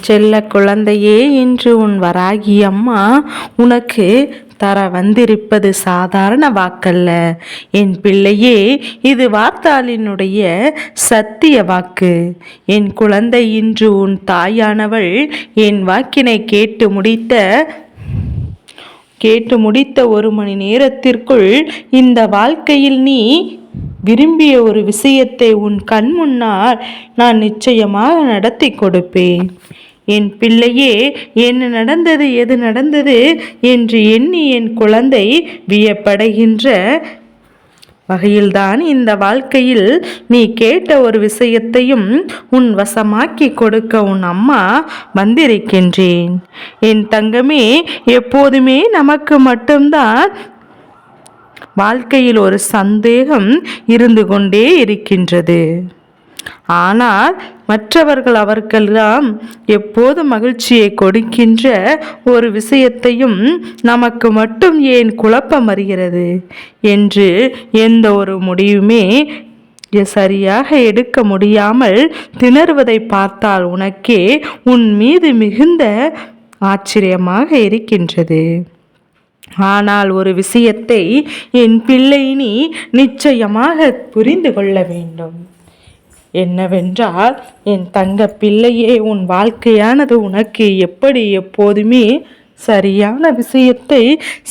செல்ல குழந்தையே, இன்று உன் வராகி அம்மா உனக்கு தர வந்திருப்பது சாதாரண வாக்கல்ல என் பிள்ளையே. இது வார்த்தாளினுடைய சத்திய வாக்கு. என் குழந்தை, இன்று உன் தாயானவள் என் வாக்கினை கேட்டு முடித்த 1 மணி நேரத்திற்குள் இந்த வாழ்க்கையில் நீ விரும்பிய ஒரு விஷயத்தை உன் கண் முன்னால் நான் நிச்சயமாக நடத்தி கொடுப்பேன். என் பிள்ளையே, என்ன நடந்தது, எது நடந்தது என்று எண்ணி என் குழந்தை வியப்படைகின்ற வகையில்தான் இந்த வாழ்க்கையில் நீ கேட்ட ஒரு விஷயத்தையும் உன் வசமாக்கி கொடுக்க உன் அம்மா வந்திருக்கின்றேன். என் தங்கமே, எப்போதுமே நமக்கு மட்டும்தான் வாழ்க்கையில் ஒரு சந்தேகம் இருந்து கொண்டே இருக்கின்றது. ஆனால் அவர்களெல்லாம் எப்போது மகிழ்ச்சியை கொடுக்கின்ற ஒரு விஷயத்தையும் நமக்கு மட்டும் ஏன் குழப்பம் வருகிறது என்று எந்த ஒரு முடிவுமே சரியாக எடுக்க முடியாமல் திணறுவதை பார்த்தால் உனக்கே உன் மீது மிகுந்த ஆச்சரியமாக இருக்கின்றது. ஆனால் ஒரு விஷயத்தை என் பிள்ளை நீ நிச்சயமாக புரிந்து கொள்ள வேண்டும். என்னவென்றால், என் தங்க பிள்ளையே, உன் வாழ்க்கையானது உனக்கு எப்படி எப்போதுமே சரியான விஷயத்தை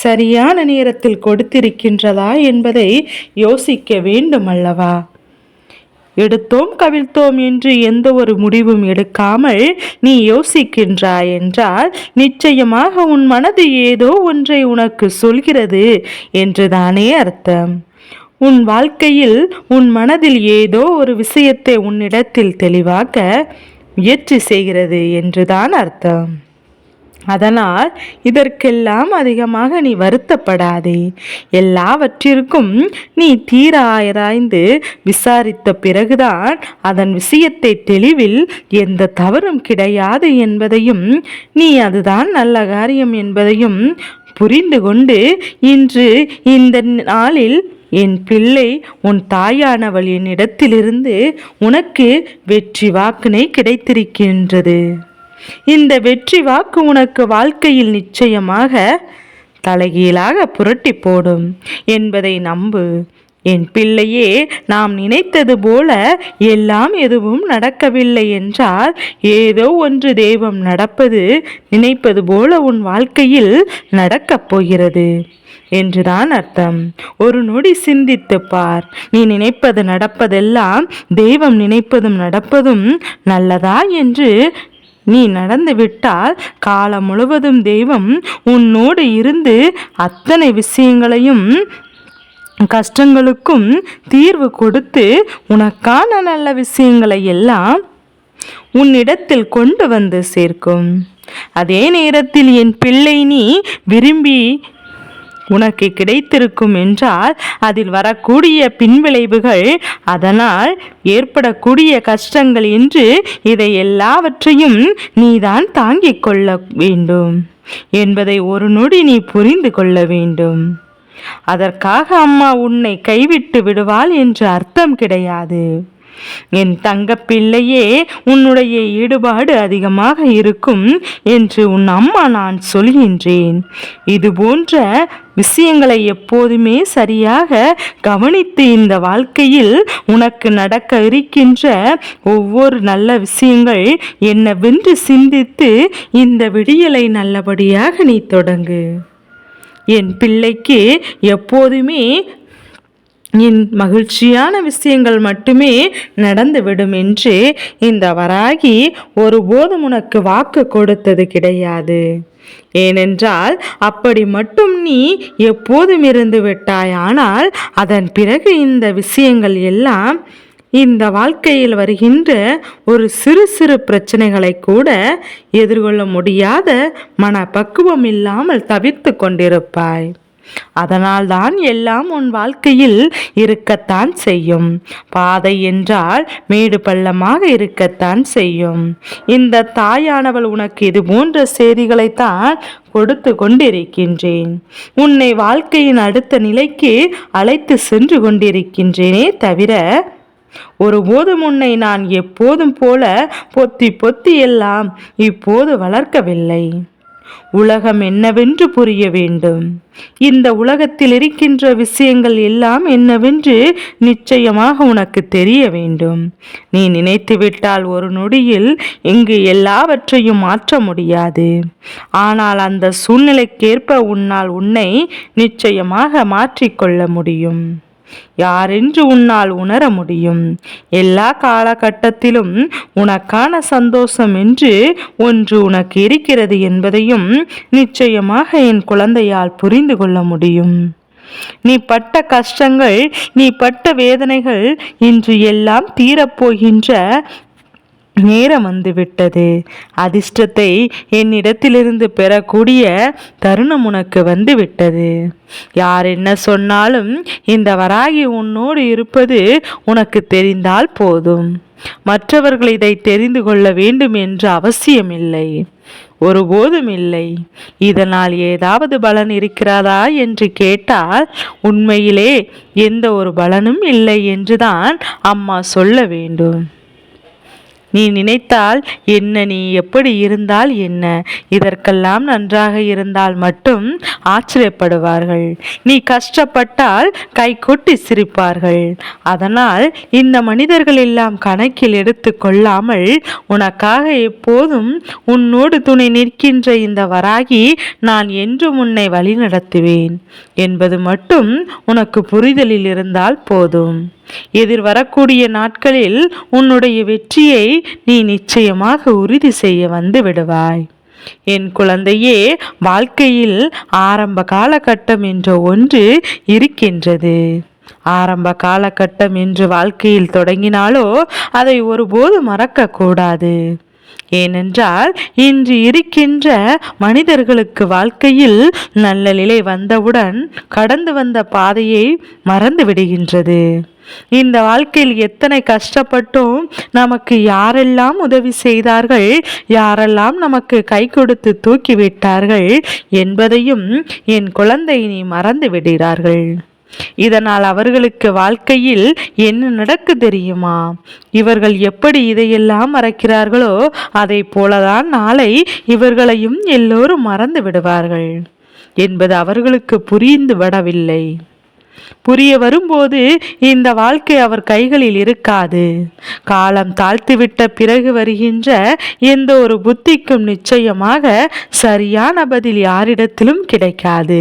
சரியான நேரத்தில் கொடுத்திருக்கின்றதா என்பதை யோசிக்க வேண்டும் அல்லவா? எடுத்தோம் கவிழ்த்தோம் என்று எந்த ஒரு முடிவும் எடுக்காமல் நீ யோசிக்கின்றாய் என்றால் நிச்சயமாக உன் மனது ஏதோ ஒன்றை உனக்கு சொல்கிறது என்றுதானே அர்த்தம். உன் வாழ்க்கையில் உன் மனதில் ஏதோ ஒரு விஷயத்தை உன்னிடத்தில் தெளிவாக்க முயற்சி செய்கிறது என்றுதான் அர்த்தம். அதனால் இதற்கெல்லாம் அதிகமாக நீ வருத்தப்படாதே. எல்லாவற்றிற்கும் நீ தீர ஆராய்ந்து விசாரித்த பிறகுதான் அதன் விஷயத்தை தெளிவில் எந்த தவறும் கிடையாது என்பதையும் நீ அதுதான் நல்ல காரியம் என்பதையும் புரிந்து கொண்டு இன்று இந்த நாளில் என் பிள்ளை, உன் தாயானவள் என்னிடத்திலிருந்து உனக்கு வெற்றி வாக்கினை கிடைத்திருக்கின்றது. இந்த வெற்றி வாக்கு உனக்கு வாழ்க்கையில் நிச்சயமாக தலைகீழாக புரட்டி போடும் என்பதை நம்பு. என் பிள்ளையே, நாம் நினைத்தது போல எல்லாம் எதுவும் நடக்கவில்லை என்றால் ஏதோ ஒன்று தெய்வம் நினைப்பது போல உன் வாழ்க்கையில் நடக்கப் போகிறது என்றுதான் அர்த்தம். ஒரு நொடி சிந்தித்து பார். நீ நினைப்பது நடப்பதெல்லாம் தெய்வம் நினைப்பதும் நடப்பதும் நல்லதா என்று நீ நடந்துவிட்டால் காலம் முழுவதும் தெய்வம் உன்னோடு இருந்து அத்தனை விஷயங்களையும் கஷ்டங்களுக்கும் தீர்வு கொடுத்து உனக்கான நல்ல விஷயங்களை எல்லாம் உன்னிடத்தில் கொண்டு வந்து சேர்க்கும். அதே நேரத்தில் என் பிள்ளை, நீ விரும்பி உனக்கு கிடைத்திருக்கும் என்றால் அதில் வரக்கூடிய பின்விளைவுகள், அதனால் ஏற்படக்கூடிய கஷ்டங்கள் என்று இதை எல்லாவற்றையும் நீதான் தாங்கிக் கொள்ள வேண்டும் என்பதை ஒரு நொடி நீ புரிந்து கொள்ள வேண்டும். அதற்காக அம்மா உன்னை கைவிட்டு விடுவாள் என்று அர்த்தம் கிடையாது. என் தங்க பிள்ளையே, உன்னுடைய ஈடுபாடு அதிகமாக இருக்கும் என்று உன் அம்மா நான் சொல்கின்றேன். இது போன்ற விஷயங்களை எப்போதுமே சரியாக கவனித்து இந்த வாழ்க்கையில் உனக்கு நடக்க இருக்கின்ற ஒவ்வொரு நல்ல விஷயங்கள் என்னவென்று சிந்தித்து இந்த விடியலை நல்லபடியாக நீ தொடங்கு. என் பிள்ளைக்கு எப்போதுமே என் மகிழ்ச்சியான விஷயங்கள் மட்டுமே நடந்துவிடும் என்று இந்த வராகி ஒருபோதும் உனக்கு வாக்கு கொடுத்தது கிடையாது. ஏனென்றால் அப்படி மட்டும் நீ எப்போதும் இருந்து விட்டாய். ஆனால் அதன் பிறகு இந்த விஷயங்கள் எல்லாம் இந்த வாழ்க்கையில் வருகின்ற ஒரு சிறு சிறு பிரச்சனைகளை கூட எதிர்கொள்ள முடியாத மனப்பக்குவம் இல்லாமல் தவிர்த்து கொண்டிருப்பாய். அதனால்தான் எல்லாம் உன் வாழ்க்கையில் இருக்கத்தான் செய்யும். பாதை என்றால் மேடு பள்ளமாக இருக்கத்தான் செய்யும். இந்த தாயானவள் உனக்கு இது போன்ற செய்திகளைத்தான் கொடுத்து கொண்டிருக்கின்றேன். உன்னை வாழ்க்கையின் அடுத்த நிலைக்கு அழைத்து சென்று கொண்டிருக்கின்றேனே தவிர ஒருபோதும் உன்னை நான் எப்போதும் போல பொத்தி பொத்தி எல்லாம் இப்போது வளர்க்கவில்லை. உலகம் என்னவென்று புரிய வேண்டும். இந்த உலகத்தில் இருக்கின்ற விஷயங்கள் எல்லாம் என்னவென்று நிச்சயமாக உனக்கு தெரிய வேண்டும். நீ நினைத்துவிட்டால் ஒரு நொடியில் இங்கு எல்லாவற்றையும் மாற்ற முடியாது. ஆனால் அந்த சூழ்நிலைக்கேற்ப உன்னால் உன்னை நிச்சயமாக மாற்றிக்கொள்ள முடியும். யாரென்று உன்னால் உணர முடியும். எல்லா காலகட்டத்திலும் உனக்கான சந்தோஷம் என்று ஒன்று உனக்கு இருக்கிறது என்பதையும் நிச்சயமாக என் குழந்தையால் புரிந்து கொள்ள முடியும். நீ பட்ட கஷ்டங்கள், நீ பட்ட வேதனைகள் இன்று எல்லாம் தீரப்போகின்ற நேரம் வந்துவிட்டது. அதிர்ஷ்டத்தை என்னிடத்திலிருந்து பெறக்கூடிய தருணம் உனக்கு வந்துவிட்டது. யார் என்ன சொன்னாலும் இந்த வராகி உன்னோடு இருப்பது உனக்கு தெரிந்தால் போதும். மற்றவர்கள் இதை தெரிந்து கொள்ள வேண்டும் என்ற அவசியமில்லை, ஒருபோதும் இல்லை. இதனால் ஏதாவது பலன் இருக்கிறதா என்று கேட்டால் உண்மையிலே எந்த ஒரு பலனும் இல்லை என்றுதான் அம்மா சொல்ல வேண்டும். நீ நினைத்தால் என்ன, நீ எப்படி இருந்தால் என்ன, இதற்கெல்லாம் நன்றாக இருந்தால் மட்டும் ஆச்சரியப்படுவார்கள். நீ கஷ்டப்பட்டால் கை கொட்டி சிரிப்பார்கள். அதனால் இந்த மனிதர்கள் எல்லாம் கணக்கில் எடுத்து கொள்ளாமல் உனக்காக எப்போதும் உன்னோடு துணை நிற்கின்ற இந்த வராகி நான் என்றும் உன்னை வழி நடத்துவேன் என்பது மட்டும் உனக்கு புரிதலில் இருந்தால் போதும். எதிர்வரக்கூடிய நாட்களில் உன்னுடைய வெற்றியை நீ நிச்சயமாக உறுதி செய்ய வந்து விடுவாய். என் குழந்தையே, வாழ்க்கையில் ஆரம்ப காலகட்டம் என்ற ஒன்று இருக்கின்றது. ஆரம்ப காலகட்டம் என்று வாழ்க்கையில் தொடங்கினாலோ அதை ஒருபோது மறக்கக்கூடாது. ஏனென்றால் இன்று இருக்கின்ற மனிதர்களுக்கு வாழ்க்கையில் நல்ல நிலை வந்தவுடன் கடந்து வந்த பாதையை மறந்து விடுகின்றது. இந்த வாழ்க்கையில் எத்தனை கஷ்டப்பட்டும் நமக்கு யாரெல்லாம் உதவி செய்தார்கள், யாரெல்லாம் நமக்கு கை கொடுத்து தூக்கிவிட்டார்கள் என்பதையும் என் குழந்தை நீ மறந்து விடுகிறார்கள். இதனால் அவர்களுக்கு வாழ்க்கையில் என்ன நடக்கு தெரியுமா? இவர்கள் எப்படி இதையெல்லாம் மறக்கிறார்களோ அதை போலதான் நாளை இவர்களையும் எல்லோரும் மறந்து விடுவார்கள் என்பது அவர்களுக்கு புரிந்து விடவில்லை. புரிய வரும்போது இந்த வாழ்க்கை அவர் கைகளில் இருக்காது. காலம் தாழ்த்திவிட்ட பிறகு வருகின்ற எந்த ஒரு புத்திக்கும் நிச்சயமாக சரியான பதில் யாரிடத்திலும் கிடைக்காது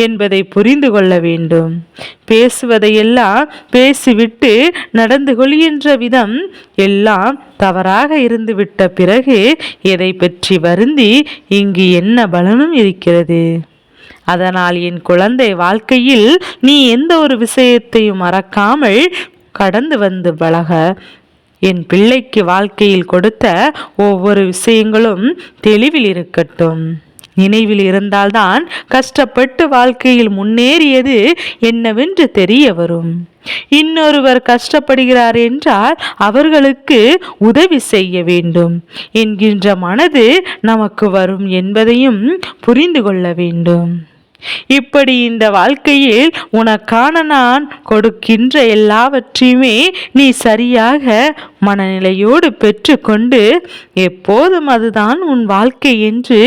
என்பதை புரிந்து கொள்ள வேண்டும். பேசுவதையெல்லாம் பேசிவிட்டு நடந்து கொள்கின்ற விதம் எல்லாம் தவறாக இருந்துவிட்ட பிறகு எதை பற்றி வருந்தி இங்கு என்ன பலனும் இருக்கிறது? அதனால் என் குழந்தை, வாழ்க்கையில் நீ எந்த ஒரு விஷயத்தையும் மறக்காமல் கடந்து வந்து பழக. என் பிள்ளைக்கு வாழ்க்கையில் கொடுத்த ஒவ்வொரு விஷயங்களும் தெளிவில் இருக்கட்டும். நினைவில் இருந்தால்தான் கஷ்டப்பட்டு வாழ்க்கையில் முன்னேறியது என்னவென்று தெரிய வரும். இன்னொருவர் கஷ்டப்படுகிறார் என்றால் அவர்களுக்கு உதவி செய்ய வேண்டும் என்கின்ற மனது நமக்கு வரும் என்பதையும் புரிந்து கொள்ள வேண்டும். இப்படி இந்த வாழ்க்கையில் உனக்கான நான் கொடுக்கின்ற எல்லாவற்றையுமே நீ சரியாக மனநிலையோடு பெற்றுக்கொண்டு எப்போதும் அதுதான் உன் வாழ்க்கை என்று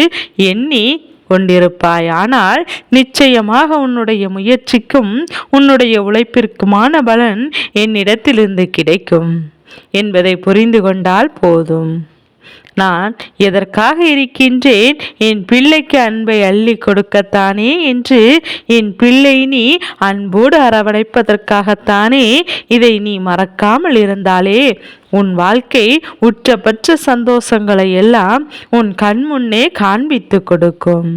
எண்ணி கொண்டிருப்பாய். ஆனால் நிச்சயமாக உன்னுடைய முயற்சிக்கும் உன்னுடைய உழைப்பிற்குமான பலன் என்னிடத்திலிருந்து கிடைக்கும் என்பதை புரிந்து கொண்டால் போதும். நான் எதற்காக இருக்கின்றேன்? என் பிள்ளைக்கு அன்பை அள்ளி கொடுக்கத்தானே என்று என் பிள்ளை நீ அன்போடு அரவணைப்பதற்காகத்தானே. இதை நீ மறக்காமல் இருந்தாலே உன் வாழ்க்கை உச்சபட்ச சந்தோஷங்களை எல்லாம் உன் கண் முன்னே காண்பித்து கொடுக்கும்.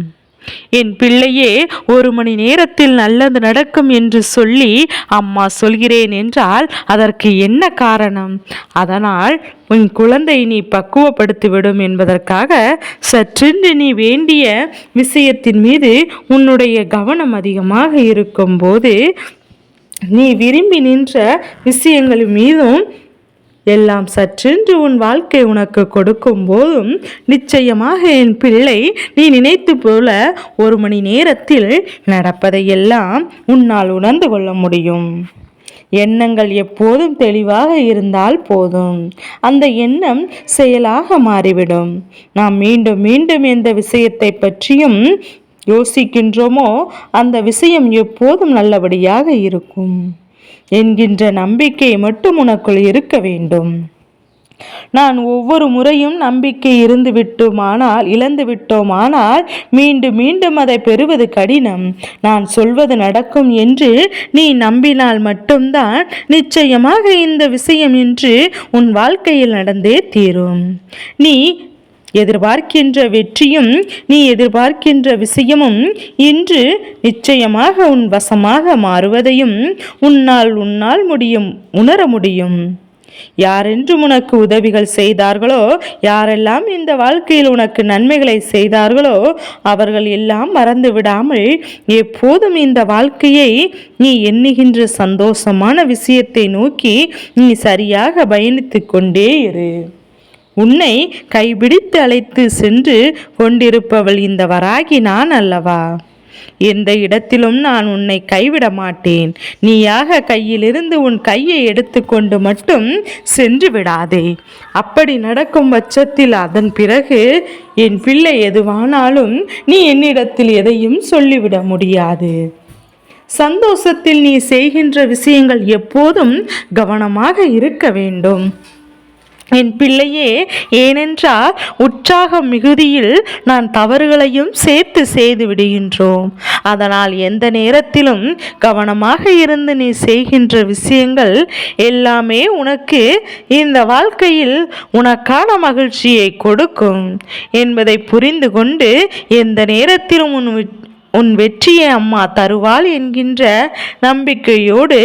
என் பிள்ளையே, 1 மணி நேரத்தில் நல்லது நடக்கும் என்று சொல்லி அம்மா சொல்கிறேன் என்றால் அதற்கு என்ன காரணம்? அதனால் உன் குழந்தை நீ பக்குவப்படுத்திவிடும் என்பதற்காக சற்றென்று நீ வேண்டிய விஷயத்தின் மீது உன்னுடைய கவனம் அதிகமாக இருக்கும்போது நீ விரும்பி நின்ற விஷயங்கள் மீதும் எல்லாம் சற்றென்று உன் வாழ்க்கை உனக்கு கொடுக்கும் போதும் நிச்சயமாக என் பிள்ளை நீ நினைத்து போல 1 மணி நேரத்தில் நடப்பதையெல்லாம் உன்னால் உணர்ந்து கொள்ள முடியும். எண்ணங்கள் எப்போதும் தெளிவாக இருந்தால் போதும், அந்த எண்ணம் செயலாக மாறிவிடும். நாம் மீண்டும் மீண்டும் எந்த விஷயத்தை பற்றியும் யோசிக்கின்றோமோ அந்த விஷயம் எப்போதும் நல்லபடியாக இருக்கும் என்கின்ற நம்பிக்கை மட்டும் உனக்குள் இருக்க வேண்டும். நான் ஒவ்வொரு முறையும் நம்பிக்கை இழந்து விட்டோமானால் மீண்டும் மீண்டும் அதை பெறுவது கடினம். நான் சொல்வது நடக்கும் என்று நீ நம்பினால் மட்டும்தான் நிச்சயமாக இந்த விஷயம் இன்று உன் வாழ்க்கையில் நடந்தே தீரும். நீ எதிர்பார்க்கின்ற வெற்றியும் நீ எதிர்பார்க்கின்ற விஷயமும் இன்று நிச்சயமாக உன் வசமாக மாறுவதையும் உன்னால் உணர முடியும். யாரென்றும் உனக்கு உதவிகள் செய்தார்களோ, யாரெல்லாம் இந்த வாழ்க்கையில் உனக்கு நன்மைகளை செய்தார்களோ அவர்கள் எல்லாம் மறந்து விடாமல் எப்போதும் இந்த வாழ்க்கையை நீ எண்ணுகின்ற சந்தோஷமான விஷயத்தை நோக்கி நீ சரியாக பயணித்து கொண்டே இரு. உன்னை கைபிடித்து அழைத்து சென்று கொண்டிருப்பவள் இந்த வராகி நான் அல்லவா? எந்த இடத்திலும் நான் உன்னை கைவிட மாட்டேன். நீயாக கையிலிருந்து உன் கையை எடுத்துக்கொண்டு மட்டும் சென்று விடாதே. அப்படி நடக்கும் பட்சத்தில் அதன் பிறகு என் பிள்ளை எதுவானாலும் நீ என்னிடத்தில் எதையும் சொல்லிவிட முடியாது. சந்தோஷத்தில் நீ செய்கின்ற விஷயங்கள் எப்போதும் கவனமாக இருக்க வேண்டும் என் பிள்ளையே. ஏனென்றால் உற்சாக மிகுதியில் நான் தவறுகளையும் சேர்த்து செய்து விடுகின்றோம். அதனால் எந்த நேரத்திலும் கவனமாக இருந்து நீ செய்கின்ற விஷயங்கள் எல்லாமே உனக்கு இந்த வாழ்க்கையில் உனக்கான மகிழ்ச்சியை கொடுக்கும் என்பதை புரிந்து கொண்டு எந்த நேரத்திலும் உன் வெற்றியை அம்மா தருவாள் என்கின்ற நம்பிக்கையோடு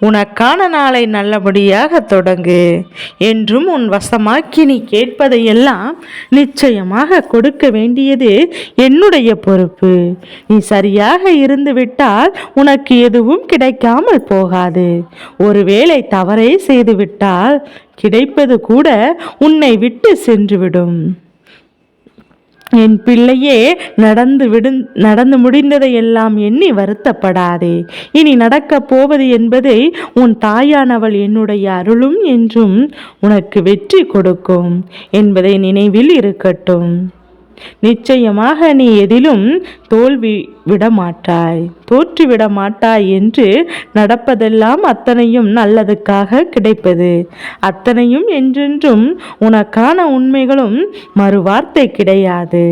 உனக்கான நாளை நல்லபடியாக தொடங்கு. என்றும் உன் வசமாக்கி நீ கேட்பதையெல்லாம் நிச்சயமாக கொடுக்க வேண்டியது என்னுடைய பொறுப்பு. நீ சரியாக இருந்து விட்டால் உனக்கு எதுவும் கிடைக்காமல் போகாது. ஒருவேளை தவறே செய்துவிட்டால் கிடைப்பது கூட உன்னை விட்டு சென்றுவிடும். என் பிள்ளையே, நடந்து முடிந்ததை எல்லாம் எண்ணி வருத்தப்படாதே. இனி நடக்கப் போவது என்பதை உன் தாயானவள் என்னுடைய அருளும் என்றும் உனக்கு வெற்றி கொடுக்கும் என்பதை நினைவில் இருக்கட்டும். நிச்சயமாக நீ எதிலும் தோற்றுவிட மாட்டாய் என்று நடப்பதெல்லாம் அத்தனையும் நல்லதுக்காக கிடைப்பது. அத்தனையும் என்றென்றும் உனக்கான உண்மைகளும் மறுவார்த்தை கிடையாது.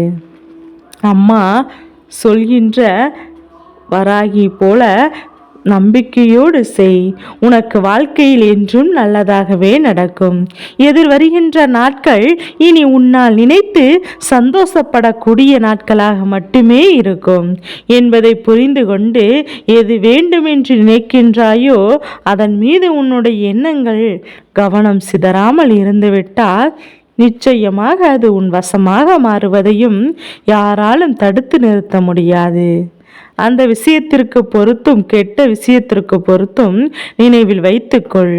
அம்மா சொல்கின்ற வராகி போல நம்பிக்கையோடு செய். உனக்கு வாழ்க்கையில் என்றும் நல்லதாகவே நடக்கும். எதிர்வருகின்ற நாட்கள் இனி உன்னால் நினைத்து சந்தோஷப்படக்கூடிய நாட்களாக மட்டுமே இருக்கும் என்பதை புரிந்து கொண்டு எது வேண்டும் என்று நினைக்கின்றாயோ அதன் மீது உன்னுடைய எண்ணங்கள் கவனம் சிதறாமல் இருந்துவிட்டால் நிச்சயமாக அது உன் வசமாக மாறுவதையும் யாராலும் தடுத்து நிறுத்த முடியாது. அந்த விஷயத்திற்கு பொறுத்தும் கெட்ட விஷயத்திற்கு பொறுத்தும் நினைவில் வைத்துக்கொள்.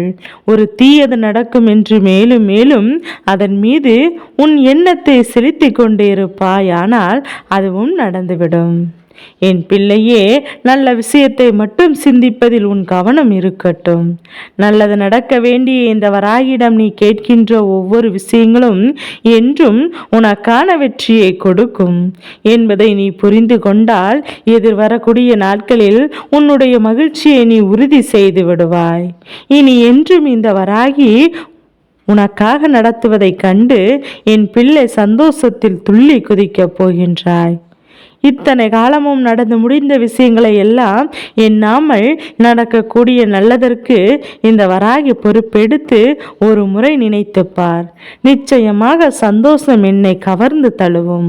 ஒரு தீயது நடக்கும் என்று மேலும் மேலும் அதன் மீது உன் எண்ணத்தை செலுத்தி கொண்டே இருப்பாயானால் அதுவும் நடந்துவிடும். என் பிள்ளையே, நல்ல விஷயத்தை மட்டும் சிந்திப்பதில் உன் கவனம் இருக்கட்டும். நல்லது நடக்க வேண்டிய இந்த வராகியிடம் நீ கேட்கின்ற ஒவ்வொரு விஷயங்களும் என்றும் உனக்கான வெற்றியை கொடுக்கும் என்பதை நீ புரிந்து கொண்டால் எதிர்வரக்கூடிய நாட்களில் உன்னுடைய மகிழ்ச்சியை நீ உறுதி செய்து விடுவாய். இனி என்றும் இந்த வராகி உனக்காக நடத்துவதைக் கண்டு என் பிள்ளை சந்தோஷத்தில் துள்ளி குதிக்கப் போகின்றாய். இத்தனை காலமும் நடந்து முடிந்த விஷயங்களை எல்லாம் எண்ணாமல் நடக்கக்கூடிய நல்லதற்கு இந்த வராகி பொறுப்பெடுத்து ஒரு முறை நினைத்துப்பார். நிச்சயமாக சந்தோஷம் என்னை கவர்ந்து தழுவும்.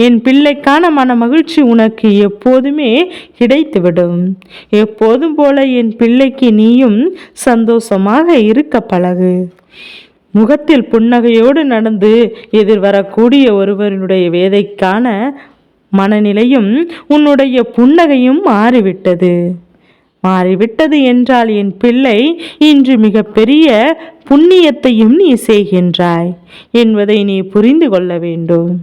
என் பிள்ளைக்கான மன மகிழ்ச்சி உனக்கு எப்போதுமே கிடைத்துவிடும். எப்போதும் போல என் பிள்ளைக்கு நீயும் சந்தோஷமாக இருக்க பழகு. முகத்தில் புன்னகையோடு நடந்து எதிர்வரக்கூடிய ஒருவருடைய வேதைக்கான மனநிலையும் உன்னுடைய புன்னகையும் மாறிவிட்டது என்றால் என் பிள்ளை இன்று மிக பெரிய புண்ணியத்தையும் நீ செய்கின்றாய் என்பதை நீ புரிந்து கொள்ள வேண்டும்.